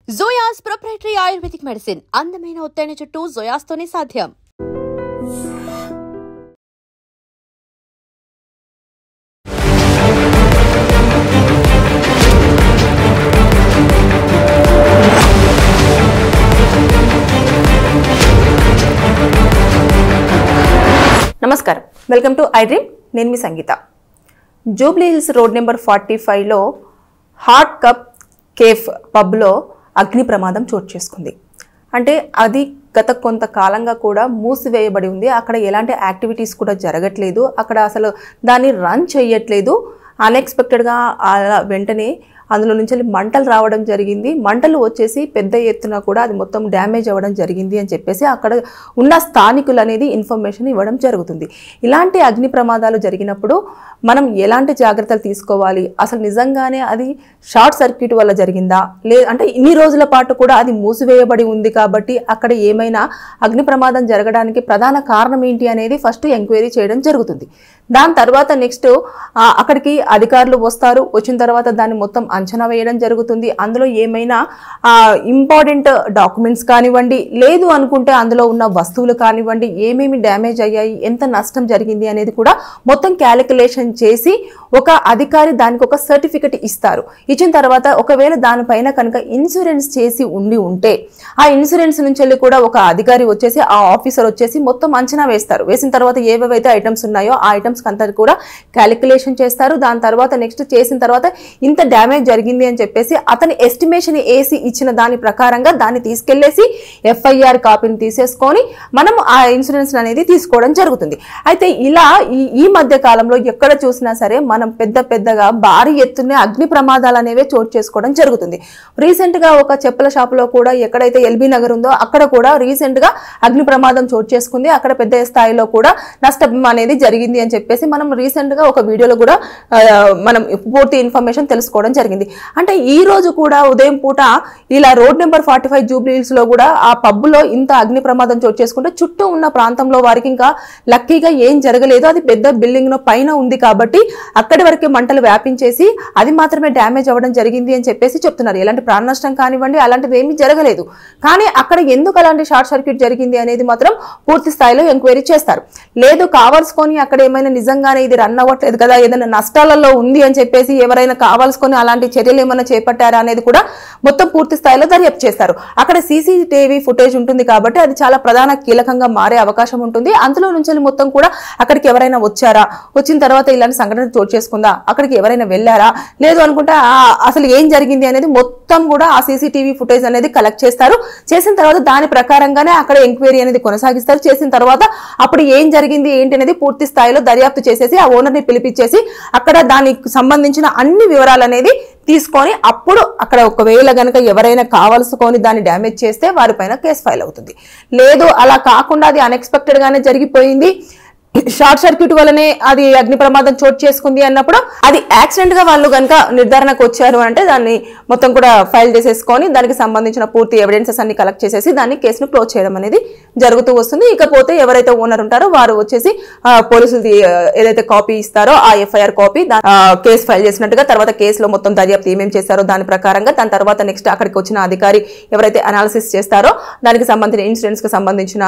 జోయాస్ proprietary ayurvedic medicine అందమైన ఒత్తైన చుట్టూ జోయాస్ తోనే సాధ్యం. నమస్కారం, వెల్కమ్ టు ఐ డ్రీమ్. నేను మీ సంగీత. జూబ్లీ హిల్స్ రోడ్ నెంబర్ 45లో హాట్ కప్ కేఫ్ పబ్లో అగ్ని ప్రమాదం చోటు చేసుకుంది. అంటే అది గత కొంతకాలంగా కూడా మూసివేయబడి ఉంది. అక్కడ ఎలాంటి యాక్టివిటీస్ కూడా జరగట్లేదు. అక్కడ అసలు దాన్ని రన్ చేయట్లేదు. అన్ఎక్స్పెక్టెడ్గా వెంటనే అందులో నుంచి మంటలు రావడం జరిగింది. మంటలు వచ్చేసి పెద్ద ఎత్తున కూడా అది మొత్తం డ్యామేజ్ అవ్వడం జరిగింది అని చెప్పేసి అక్కడ ఉన్న స్థానికులు అనేది ఇన్ఫర్మేషన్ ఇవ్వడం జరుగుతుంది. ఇలాంటి అగ్ని ప్రమాదాలు జరిగినప్పుడు మనం ఎలాంటి జాగ్రత్తలు తీసుకోవాలి, అసలు నిజంగానే అది షార్ట్ సర్క్యూట్ వల్ల జరిగిందా, అంటే ఇన్ని రోజుల పాటు కూడా అది మూసివేయబడి ఉంది కాబట్టి అక్కడ ఏమైనా అగ్ని ప్రమాదం జరగడానికి ప్రధాన కారణం ఏంటి అనేది ఫస్ట్ ఎంక్వైరీ చేయడం జరుగుతుంది. దాని తర్వాత నెక్స్ట్ అక్కడికి అధికారులు వస్తారు. వచ్చిన తర్వాత దాన్ని మొత్తం అంచనా వేయడం జరుగుతుంది. అందులో ఏమైనా ఇంపార్టెంట్ డాక్యుమెంట్స్ కానివ్వండి, లేదు అనుకుంటే అందులో ఉన్న వస్తువులు కానివ్వండి, ఏమేమి డ్యామేజ్ అయ్యాయి, ఎంత నష్టం జరిగింది అనేది కూడా మొత్తం క్యాలిక్యులేషన్ చేసి ఒక అధికారి దానికి ఒక సర్టిఫికెట్ ఇస్తారు. ఇచ్చిన తర్వాత ఒకవేళ దానిపైన కనుక ఇన్సూరెన్స్ చేసి ఉంటే ఆ ఇన్సూరెన్స్ నుంచి వెళ్ళి కూడా ఒక అధికారి వచ్చేసి ఆ ఆఫీసర్ వచ్చేసి మొత్తం అంచనా వేస్తారు. వేసిన తర్వాత ఏవేవైతే ఐటమ్స్ ఉన్నాయో ఆ ఐటమ్స్ అంతా కూడా క్యాలిక్యులేషన్ చేస్తారు. దాని తర్వాత నెక్స్ట్ చేసిన తర్వాత ఇంత డ్యామేజ్ జరిగింది అని చెప్పేసి అతని ఎస్టిమేషన్ వేసి ఇచ్చిన దాని ప్రకారంగా దాన్ని తీసుకెళ్లేసి FIR కాపీని తీసేసుకొని మనం ఆ ఇన్సూరెన్స్ అనేది తీసుకోవడం జరుగుతుంది. అయితే ఇలా ఈ మధ్య కాలంలో ఎక్కడ చూసినా సరే మనం పెద్దగా భారీ ఎత్తున అగ్ని ప్రమాదాలు అనేవి చోటు చేసుకోవడం జరుగుతుంది. రీసెంట్ గా ఒక చెప్పుల షాపులో కూడా ఎక్కడైతే LB నగర్ ఉందో అక్కడ కూడా రీసెంట్ గా అగ్ని ప్రమాదం చోటు చేసుకుంది. అక్కడ పెద్ద స్థాయిలో కూడా నష్టం అనేది జరిగింది అని చెప్పేసి మనం రీసెంట్ గా ఒక వీడియోలో కూడా మనం పూర్తి ఇన్ఫర్మేషన్ తెలుసుకోవడం జరిగింది. అంటే ఈ రోజు కూడా ఉదయం పూట ఇలా రోడ్ నెంబర్ 45 జూబ్లీ హిల్స్ లో కూడా ఆ పబ్బులో ఇంత అగ్ని ప్రమాదం చోటు చేసుకుంటే చుట్టూ ఉన్న ప్రాంతంలో వారికి ఇంకా లక్కీగా ఏం జరగలేదు. అది పెద్ద బిల్డింగ్ పైన ఉంది కాబట్టి అక్కడి వరకే మంటలు వ్యాపించేసి అది మాత్రమే డ్యామేజ్ అవ్వడం జరిగింది అని చెప్పేసి చెప్తున్నారు. ఎలాంటి ప్రాణ నష్టం కానివ్వండి అలాంటిది ఏమీ జరగలేదు. కానీ అక్కడ ఎందుకు అలాంటి షార్ట్ సర్క్యూట్ జరిగింది అనేది మాత్రం పూర్తి స్థాయిలో ఎంక్వైరీ చేస్తారు. లేదు కావాల్సుకొని అక్కడ ఏమైనా నిజంగానే ఇది రన్ అవ్వట్లేదు కదా, ఏదైనా నష్టాలలో ఉంది అని చెప్పేసి ఎవరైనా కావాల్సుకొని అలాంటి చర్యలు ఏమైనా చేపట్టారా అనేది కూడా మొత్తం పూర్తి స్థాయిలో దర్యాప్తు చేస్తారు. అక్కడ CCTV ఫుటేజ్ ఉంటుంది కాబట్టి అది చాలా ప్రధాన కీలకంగా మారే అవకాశం ఉంటుంది. అందులో నుంచి మొత్తం కూడా అక్కడికి ఎవరైనా వచ్చారా, వచ్చిన తర్వాత ఇలాంటి సంఘటన చోటు చేసుకుందా, అక్కడికి ఎవరైనా వెళ్ళారా, లేదు అనుకుంటే అసలు ఏం జరిగింది అనేది మొత్తం కూడా ఆ CCTV ఫుటేజ్ అనేది కలెక్ట్ చేస్తారు. చేసిన తర్వాత దాని ప్రకారంగానే అక్కడ ఎంక్వైరీ అనేది కొనసాగిస్తారు. చేసిన తర్వాత అప్పుడు ఏం జరిగింది ఏంటి అనేది పూర్తి స్థాయిలో దర్యాప్తు చేసేసి ఆ ఓనర్ని పిలిపించేసి అక్కడ దానికి సంబంధించిన అన్ని వివరాలు అనేది తీసుకొని అప్పుడు అక్కడ ఒకవేళ గనక ఎవరైనా కావాల్సుకొని దాన్ని డ్యామేజ్ చేస్తే వారిపైన కేసు ఫైల్ అవుతుంది. లేదు అలా కాకుండా అది అన్ఎక్స్పెక్టెడ్ గానే జరిగిపోయింది, షార్ట్ సర్క్యూట్ వల్లనే అది అగ్ని ప్రమాదం చోటు చేసుకుంది అన్నప్పుడు అది యాక్సిడెంట్ గా వాళ్ళు కనుక నిర్ధారణకు వచ్చారు అంటే దాన్ని మొత్తం కూడా ఫైల్ చేసేసుకొని దానికి సంబంధించిన పూర్తి ఎవిడెన్సెస్ అన్ని కలెక్ట్ చేసేసి దాన్ని కేసును క్లోజ్ చేయడం అనేది జరుగుతూ వస్తుంది. ఇకపోతే ఎవరైతే ఓనర్ ఉంటారో వారు వచ్చేసి పోలీసులు ఏదైతే కాపీ ఇస్తారో ఆ FIR కాపీ కేసు ఫైల్ చేసినట్టుగా తర్వాత కేసులో మొత్తం దర్యాప్తు ఏమేమి చేస్తారో దాని ప్రకారంగా దాని తర్వాత నెక్స్ట్ అక్కడికి వచ్చిన అధికారి ఎవరైతే అనాలిసిస్ చేస్తారో దానికి సంబంధించిన ఇన్సూరెన్స్ కి సంబంధించిన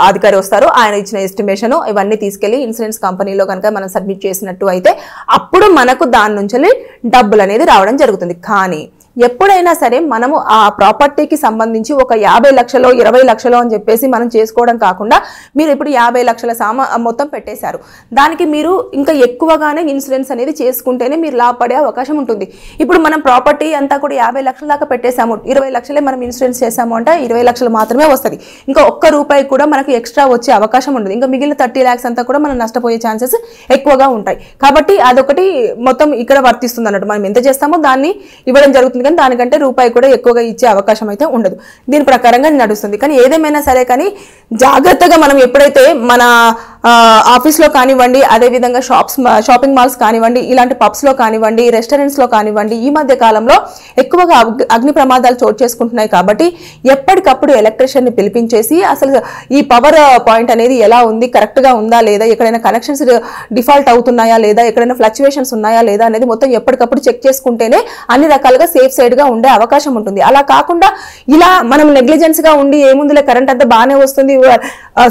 అధికారి వస్తారో ఆయన ఇచ్చిన ఎస్టిమేషన్ ఇవన్నీ తీసుకెళ్లి ఇన్సూరెన్స్ కంపెనీలో కనుక మనం సబ్మిట్ చేసినట్టు అయితే అప్పుడు మనకు దాని నుంచి డబ్బులు అనేది రావడం జరుగుతుంది. కానీ ఎప్పుడైనా సరే మనము ఆ ప్రాపర్టీకి సంబంధించి ఒక 50 లక్షలు 20 లక్షలు అని చెప్పేసి మనం చేసుకోవడం కాకుండా మీరు ఇప్పుడు 50 లక్షల మొత్తం పెట్టేశారు. దానికి మీరు ఇంకా ఎక్కువగానే ఇన్సూరెన్స్ అనేది చేసుకుంటేనే మీరు లాభపడే అవకాశం ఉంటుంది. ఇప్పుడు మనం ప్రాపర్టీ అంతా కూడా 50 లక్షల దాకా పెట్టేశాము, 20 లక్షలే మనం ఇన్సూరెన్స్ చేసాము అంటే 20 లక్షలు మాత్రమే వస్తుంది. ఇంకా ₹1 కూడా మనకు ఎక్స్ట్రా వచ్చే అవకాశం ఉండదు. ఇంకా మిగిలిన 30 lakhs అంతా కూడా మనం నష్టపోయే ఛాన్సెస్ ఎక్కువగా ఉంటాయి. కాబట్టి అదొకటి మొత్తం ఇక్కడ వర్తిస్తుంది అన్నట్టు. మనం ఎంత చేస్తామో దాన్ని ఇవ్వడం జరుగుతుంది. కానీ దానికంటే రూపాయి కూడా ఎక్కువగా ఇచ్చే అవకాశం అయితే ఉండదు. దీని ప్రకారంగా నడుస్తుంది. కానీ ఏదేమైనా సరే కానీ జాగ్రత్తగా మనం ఎప్పుడైతే మన ఆఫీస్లో కానివ్వండి, అదేవిధంగా షాపింగ్ మాల్స్ కానివ్వండి, ఇలాంటి పబ్స్లో కానివ్వండి, రెస్టారెంట్స్లో కానివ్వండి, ఈ మధ్య కాలంలో ఎక్కువగా అగ్ని ప్రమాదాలు చోటు చేసుకుంటున్నాయి. కాబట్టి ఎప్పటికప్పుడు ఎలక్ట్రీషియన్ని పిలిపించేసి అసలు ఈ పవర్ పాయింట్ అనేది ఎలా ఉంది, కరెక్ట్గా ఉందా లేదా, ఎక్కడైనా కనెక్షన్స్ డిఫాల్ట్ అవుతున్నాయా లేదా, ఎక్కడైనా ఫ్లక్చువేషన్స్ ఉన్నాయా లేదా అనేది మొత్తం ఎప్పటికప్పుడు చెక్ చేసుకుంటేనే అన్ని రకాలుగా సేఫ్ సైడ్గా ఉండే అవకాశం ఉంటుంది. అలా కాకుండా ఇలా మనం నెగ్లిజెన్స్గా ఉండి ఏముందిలే కరెంట్ అంతా బాగానే వస్తుంది,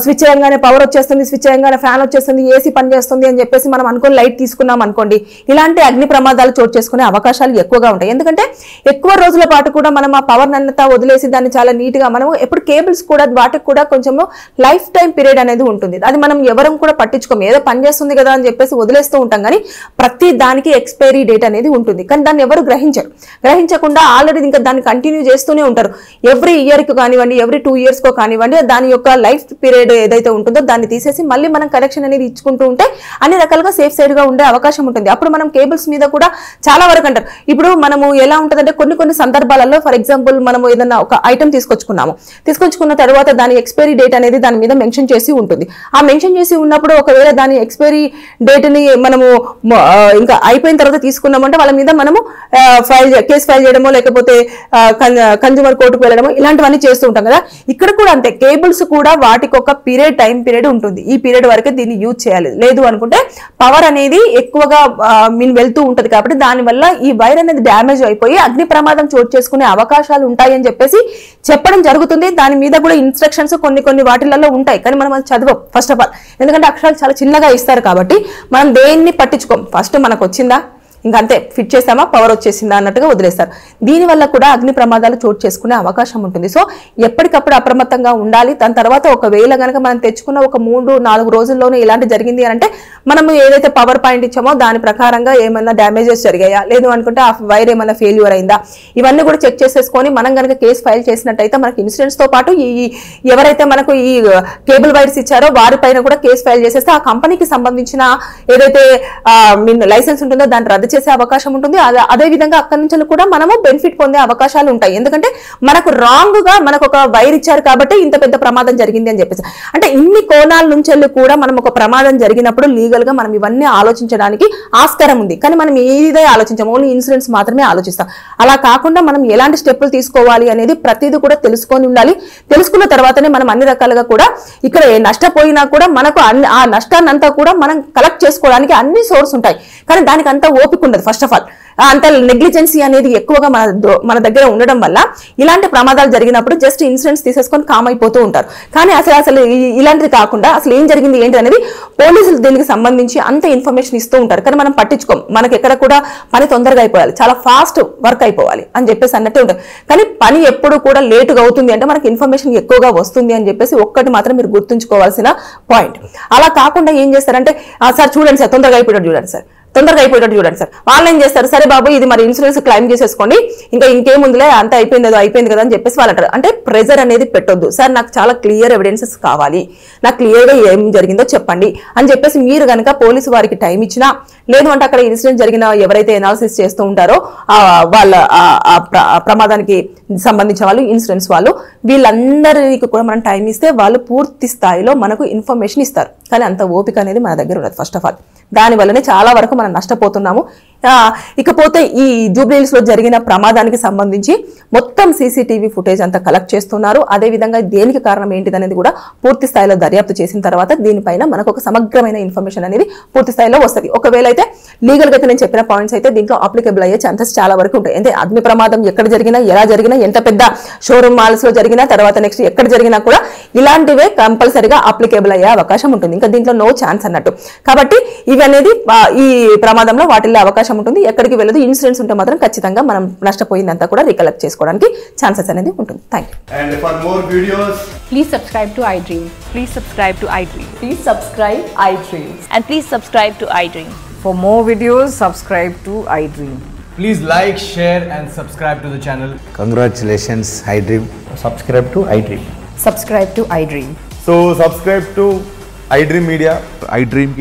స్విచ్ చేయగానే పవర్ వచ్చేస్తుంది, స్విచ్ చేయగానే ఫ్యాన్ వచ్చేస్తుంది, ఏసీ పనిచేస్తుంది అని చెప్పేసి మనం అనుకుని లైట్ తీసుకున్నాం అనుకోండి, ఇలాంటి అగ్ని ప్రమాదాలు చోటు చేసుకునే అవకాశాలు ఎక్కువగా ఉంటాయి. ఎందుకంటే ఎక్కువ రోజుల పాటు కూడా మనం ఆ పవర్ అంతా వదిలేసి దాన్ని చాలా నీట్గా మనం ఎప్పుడు కేబుల్స్ కూడా వాటికి కూడా కొంచెము లైఫ్ టైం పీరియడ్ అనేది ఉంటుంది. అది మనం ఎవరం కూడా పట్టించుకోము, ఏదో పనిచేస్తుంది కదా అని చెప్పేసి వదిలేస్తూ ఉంటాం. కానీ ప్రతి దానికి ఎక్స్పైరీ డేట్ అనేది ఉంటుంది. కానీ దాన్ని ఎవరు గ్రహించకుండా ఆల్రెడీ ఇంకా దాన్ని కంటిన్యూ చేస్తూనే ఉంటారు. ఎవ్రీ ఇయర్కి కానివ్వండి, ఎవ్రీ 2 years కానివ్వండి, దాని యొక్క లైఫ్ పీరియడ్ ఏదైతే ఉంటుందో దాన్ని తీసేసి మళ్ళీ మనం కనెక్షన్ అనేది ఇచ్చుకుంటూ ఉంటే అన్ని రకాలుగా సేఫ్ సైడ్ గా ఉండే అవకాశం ఉంటుంది. అప్పుడు మనం కేబుల్స్ మీద కూడా చాలా వరకు అంటారు. ఇప్పుడు మనము ఎలా ఉంటుందంటే కొన్ని సందర్భాలలో ఫర్ ఎగ్జాంపుల్ మనము ఏదైనా ఒక ఐటమ్ తీసుకొచ్చుకున్న తర్వాత దాని ఎక్స్పైరీ డేట్ అనేది దాని మీద మెన్షన్ చేసి ఉంటుంది. ఆ మెన్షన్ చేసి ఉన్నప్పుడు ఒకవేళ దాని ఎక్స్పైరీ డేట్ ని మనము ఇంకా అయిపోయిన తర్వాత తీసుకున్నామంటే వాళ్ళ మీద మనము కేసు ఫైల్ చేయడమో లేకపోతే కన్జ్యూమర్ కోర్టుకు వెళ్ళడమో ఇలాంటివన్నీ చేస్తూ ఉంటాం కదా. ఇక్కడ కూడా అంతే, కేబుల్స్ కూడా వాటికి ఒక టైం పీరియడ్ ఉంటుంది. ఈ పీరియడ్ వరకే దీన్ని యూజ్ చేయాలి, లేదు అనుకుంటే పవర్ అనేది ఎక్కువగా వెళ్తూ ఉంటది. కాబట్టి దానివల్ల ఈ వైర్ అనేది డ్యామేజ్ అయిపోయి అగ్ని ప్రమాదం చోటు చేసుకునే అవకాశాలు ఉంటాయి అని చెప్పేసి చెప్పడం జరుగుతుంది. దాని మీద కూడా ఇన్స్ట్రక్షన్స్ కొన్ని వాటిలలో ఉంటాయి, కానీ మనం అది చదవం ఫస్ట్ ఆఫ్ ఆల్. ఎందుకంటే అక్షరాలు చాలా చిన్నగా ఇస్తారు కాబట్టి మనం దేన్ని పట్టించుకోం. ఫస్ట్ మనకు వచ్చిందా ఇంకంతే, ఫిట్ చేసామా పవర్ వచ్చేసిందా అన్నట్టుగా వదిలేస్తారు. దీనివల్ల కూడా అగ్ని ప్రమాదాలు చోటు చేసుకునే అవకాశం ఉంటుంది. సో ఎప్పటికప్పుడు అప్రమత్తంగా ఉండాలి. దాని తర్వాత ఒకవేళ కనుక మనం తెచ్చుకున్న ఒక 3-4 రోజుల్లోనే ఇలాంటి జరిగింది అంటే మనం ఏదైతే పవర్ పాయింట్ ఇచ్చామో దాని ప్రకారంగా ఏమైనా డ్యామేజెస్ జరిగాయా, లేదు అనుకుంటే ఆ వైర్ ఏమైనా ఫెయిల్యూర్ అయిందా, ఇవన్నీ కూడా చెక్ చేసేసుకొని మనం కనుక కేసు ఫైల్ చేసినట్టయితే మనకి ఇన్సూరెన్స్ తో పాటు ఈ ఎవరైతే మనకు ఈ కేబుల్ వైర్స్ ఇచ్చారో వారిపైన కూడా కేసు ఫైల్ చేసేస్తే ఆ కంపెనీకి సంబంధించిన ఏదైతే లైసెన్స్ ఉంటుందో దాన్ని రద్దు చేసే అవకాశం ఉంటుంది. అదే విధంగా అక్కడి నుంచి కూడా మనము బెనిఫిట్ పొందే అవకాశాలు ఉంటాయి. ఎందుకంటే మనకు రాంగ్ గా మనకు ఒక వైర్ ఇచ్చారు కాబట్టి ఇంత పెద్ద ప్రమాదం జరిగింది అని చెప్పేసి, అంటే ఇన్ని కోణాల నుంచి కూడా మనం ఒక ప్రమాదం జరిగినప్పుడు లీగల్ గా మనం ఇవన్నీ ఆలోచించడానికి ఆస్కారం ఉంది. కానీ మనం ఏదే ఆలోచించాం, ఓన్లీ ఇన్సూరెన్స్ మాత్రమే ఆలోచిస్తాం. అలా కాకుండా మనం ఎలాంటి స్టెప్పులు తీసుకోవాలి అనేది ప్రతిదీ కూడా తెలుసుకొని ఉండాలి. తెలుసుకున్న తర్వాతనే మనం అన్ని రకాలుగా కూడా ఇక్కడ నష్టపోయినా కూడా మనకు ఆ నష్టాన్ని అంతా కూడా మనం కలెక్ట్ చేసుకోవడానికి అన్ని సోర్స్ ఉంటాయి. కానీ దానికి అంతా ఓపిక ఉండదు. ఫస్ట్ ఆఫ్ ఆల్ అంత నెగ్లిజెన్సీ అనేది ఎక్కువగా మన దగ్గర ఉండడం వల్ల ఇలాంటి ప్రమాదాలు జరిగినప్పుడు జస్ట్ ఇన్సూరెన్స్ తీసేసుకొని కామ్ అయిపోతూ ఉంటారు. కానీ అసలు ఇలాంటిది కాకుండా అసలు ఏం జరిగింది ఏంటి అనేది పోలీసులు దీనికి సంబంధించి అంత ఇన్ఫర్మేషన్ ఇస్తూ ఉంటారు. కానీ మనం పట్టించుకోం. మనకి ఎక్కడ కూడా పని తొందరగా అయిపోవాలి, చాలా ఫాస్ట్ వర్క్ అయిపోవాలి అని చెప్పేసి అన్నట్టే ఉంటుంది. కానీ పని ఎప్పుడు కూడా లేటుగా అవుతుంది అంటే మనకి ఇన్ఫర్మేషన్ ఎక్కువగా వస్తుంది అని చెప్పేసి ఒక్కటి మాత్రం మీరు గుర్తుంచుకోవాల్సిన పాయింట్. అలా కాకుండా ఏం చేస్తారంటే సార్ చూడండి సార్ తొందరగా అయిపోయాడు చూడండి సార్ వాళ్ళు ఏం చేస్తారు, సరే బాబు ఇది మరి ఇన్సూరెన్స్ క్లెయిమ్ చేసేసుకోండి, ఇంకా ఇంకేముందులే అంత అయిపోయింది కదా అని చెప్పేసి వాళ్ళు అంటారు. అంటే ప్రెజర్ అనేది పెట్టొద్దు. సార్ నాకు చాలా క్లియర్ ఎవిడెన్సెస్ కావాలి, నాకు క్లియర్గా ఏం జరిగిందో చెప్పండి అని చెప్పేసి మీరు కనుక పోలీసు వారికి టైం ఇచ్చినా, లేదు అంటే అక్కడ ఇన్సిడెంట్ జరిగిన ఎవరైతే ఎనాలిసిస్ చేస్తూ ఉంటారో వాళ్ళ ప్రమాదానికి సంబంధించిన వాళ్ళు, ఇన్సూరెన్స్ వాళ్ళు, వీళ్ళందరికీ కూడా మనం టైం ఇస్తే వాళ్ళు పూర్తి స్థాయిలో మనకు ఇన్ఫర్మేషన్ ఇస్తారు. కానీ అంత ఓపిక అనేది మన దగ్గర ఉండదు ఫస్ట్ ఆఫ్ ఆల్. దానివల్లనే చాలా వరకు మనం నష్టపోతున్నాము. ఇకపోతే ఈ జూబ్లీహిల్స్ లో జరిగిన ప్రమాదానికి సంబంధించి మొత్తం సీసీటీవీ ఫుటేజ్ అంతా కలెక్ట్ చేస్తున్నారు. అదేవిధంగా దేనికి కారణం ఏంటిదనేది కూడా పూర్తి స్థాయిలో దర్యాప్తు చేసిన తర్వాత దీనిపైన మనకు ఒక సమగ్రమైన ఇన్ఫర్మేషన్ అనేది పూర్తి స్థాయిలో వస్తుంది. ఒకవేళ అయితే లీగల్ గా అయితే నేను చెప్పిన పాయింట్స్ అయితే దీంట్లో అప్లికేబుల్ అయ్యే ఛాన్సెస్ చాలా వరకు ఉంటాయి. అంటే అగ్ని ప్రమాదం ఎక్కడ జరిగినా, ఎలా జరిగినా, ఎంత పెద్ద షోరూమ్ మాల్స్ లో జరిగినా, తర్వాత నెక్స్ట్ ఎక్కడ జరిగినా కూడా ఇలాంటివే కంపల్సరీగా అప్లికేబుల్ అయ్యే అవకాశం ఉంటుంది. ఇంకా దీంట్లో నో ఛాన్స్ అన్నట్టు. కాబట్టి ఇవి అనేది ఈ ప్రమాదంలో వాటిల్లో అవకాశం ఉంటుంది. ఎక్కడికి వెళ్ళదు. ఇన్సూరెన్స్ ఉంటే మాత్రం ఖచ్చితంగా మనం నష్టపోయిందంతా కూడా రికలెక్ట్ చేసుకోవడానికి ఛాన్సెస్ అనేది ఉంటుంది. Thank you. And for more videos, Please subscribe to iDream. Please subscribe to iDream. Please subscribe iDream. And please subscribe to iDream. For more videos, subscribe to iDream. please like, share and subscribe to the channel. Congratulations, iDream. Subscribe to iDream. Subscribe to iDream. So subscribe to iDream Media. iDream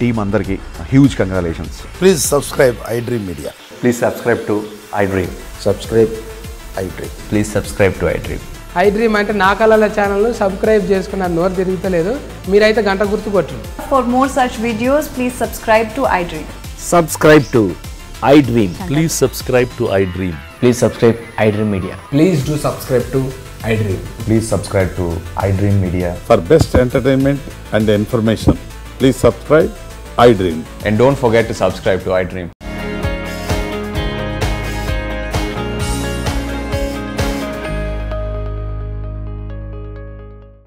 team andarki huge congratulations. Please subscribe iDream Media. Please subscribe to iDream. Subscribe iDream. Please subscribe to iDream. I dream అంటే నా కళల ఛానల్ను subscribe చేసుకున్న నోరు తిరుగుతలేదు. మీరైతే గంట గుర్తు కొట్టండి. For more such videos, please subscribe to iDream. Subscribe to iDream. Please subscribe to iDream. Please subscribe iDream Media. Please do subscribe to iDream. Please subscribe to iDream Media. For best entertainment and information, please subscribe iDream. And don't forget to subscribe to iDream.